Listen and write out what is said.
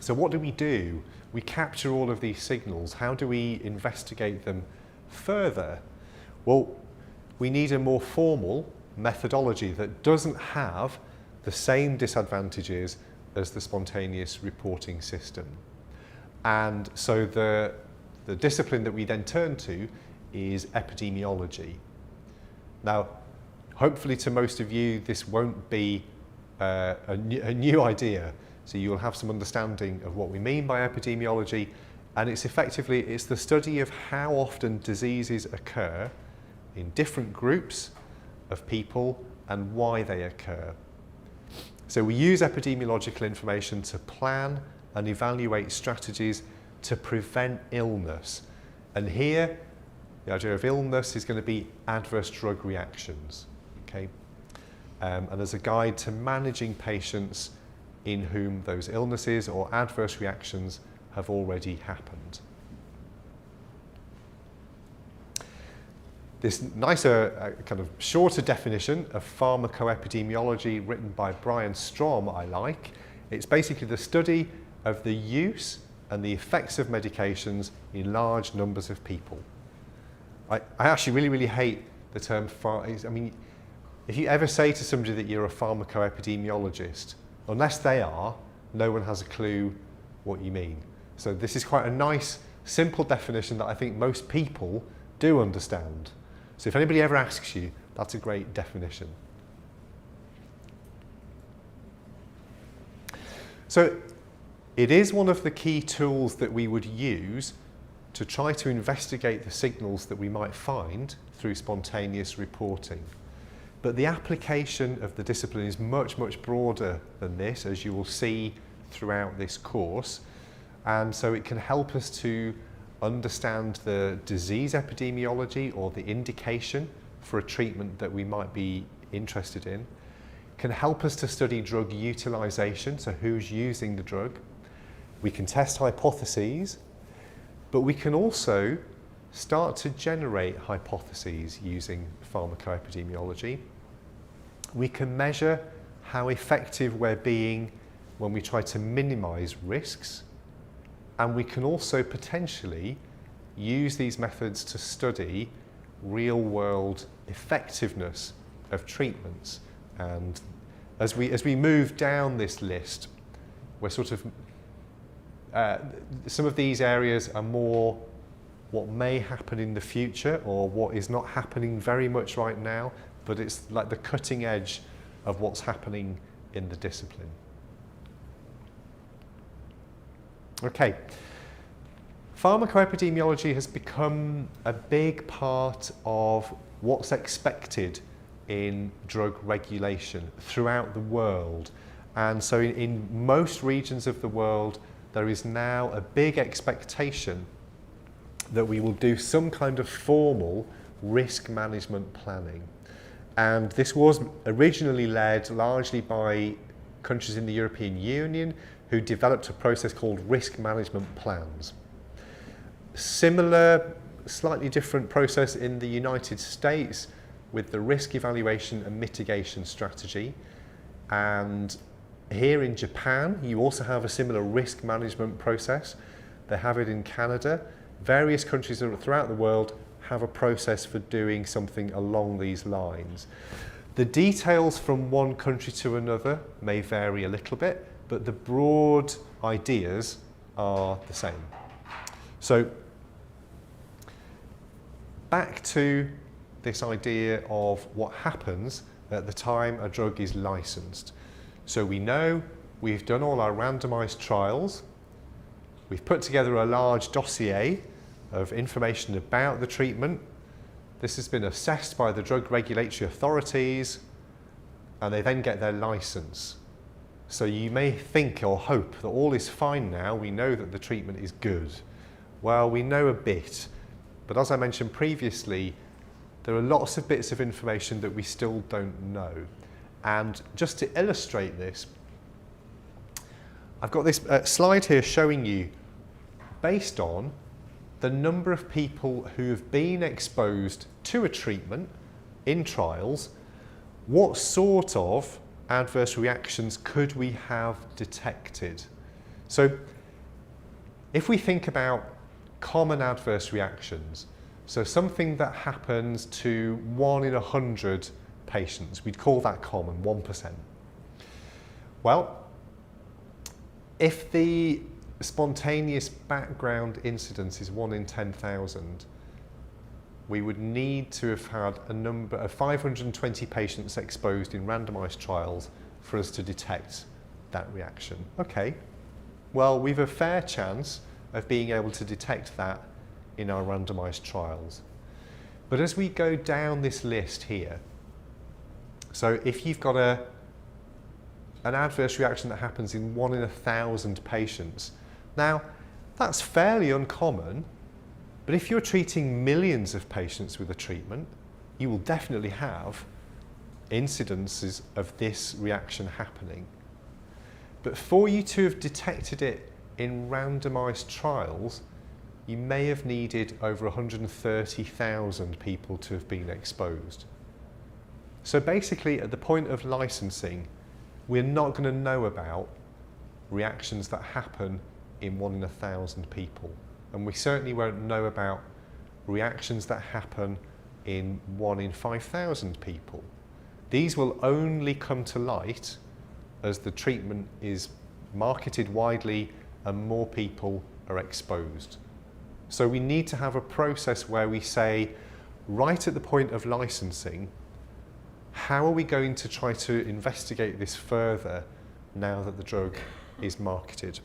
So what do? We capture all of these signals. How do we investigate them further? Well, we need a more formal methodology that doesn't have the same disadvantages as the spontaneous reporting system. And so the discipline that we then turn to is epidemiology. Now, hopefully to most of you, this won't be a new idea. So you'll have some understanding of what we mean by epidemiology, and it's the study of how often diseases occur in different groups of people and why they occur. So we use epidemiological information to plan and evaluate strategies to prevent illness. And here, the idea of illness is going to be adverse drug reactions, okay? And as a guide to managing patients in whom those illnesses or adverse reactions have already happened. This nicer, kind of shorter definition of pharmacoepidemiology written by Brian Strom I like. It's basically the study of the use and the effects of medications in large numbers of people. I actually really hate the term I mean, if you ever say to somebody that you're a pharmacoepidemiologist, unless they are, no one has a clue what you mean. So this is quite a nice, simple definition that I think most people do understand. So if anybody ever asks you, that's a great definition. So it is one of the key tools that we would use to try to investigate the signals that we might find through spontaneous reporting. But the application of the discipline is much broader than this, as you will see throughout this course. And so it can help us to understand the disease epidemiology or the indication for a treatment that we might be interested in. Can help us to study drug utilization, so who's using the drug. We can test hypotheses, but we can also start to generate hypotheses using pharmacoepidemiology. We can measure how effective we're being when we try to minimize risks, and we can also potentially use these methods to study real-world effectiveness of treatments. And as we move down this list, we're sort of some of these areas are more what may happen in the future or what is not happening very much right now, but it's like the cutting edge of what's happening in the discipline. Okay, pharmacoepidemiology has become a big part of what's expected in drug regulation throughout the world. And so in most regions of the world, there is now a big expectation that we will do some kind of formal risk management planning. And this was originally led largely by countries in the European Union who developed a process called risk management plans. Similar, slightly different process in the United States with the risk evaluation and mitigation strategy. And here in Japan, you also have a similar risk management process. They have it in Canada. Various countries throughout the world have a process for doing something along these lines. The details from one country to another may vary a little bit, but the broad ideas are the same. So back to this idea of what happens at the time a drug is licensed. So we know we've done all our randomized trials, we've put together a large dossier of information about the treatment. This has been assessed by the drug regulatory authorities, and they then get their license. So you may think or hope that all is fine now, we know that the treatment is good. Well, we know a bit, but as I mentioned previously, there are lots of bits of information that we still don't know. And just to illustrate this, I've got this slide here showing you, based on the number of people who have been exposed to a treatment in trials, what sort of adverse reactions could we have detected? So if we think about common adverse reactions, so something that happens to 1 in 100 patients, we'd call that common, 1%. Well, if the spontaneous background incidence is 1 in 10,000, we would need to have had a number of 520 patients exposed in randomized trials for us to detect that reaction. Okay, well, we've a fair chance of being able to detect that in our randomized trials. But as we go down this list here, so if you've got an adverse reaction that happens in 1 in 1,000 patients, now that's fairly uncommon, but if you're treating millions of patients with a treatment, you will definitely have incidences of this reaction happening. But for you to have detected it in randomized trials, you may have needed over 130,000 people to have been exposed. So basically, at the point of licensing, we're not going to know about reactions that happen in 1 in 1,000 people. And we certainly won't know about reactions that happen in 1 in 5,000 people. These will only come to light as the treatment is marketed widely and more people are exposed. So we need to have a process where we say, right at the point of licensing, how are we going to try to investigate this further now that the drug is marketed?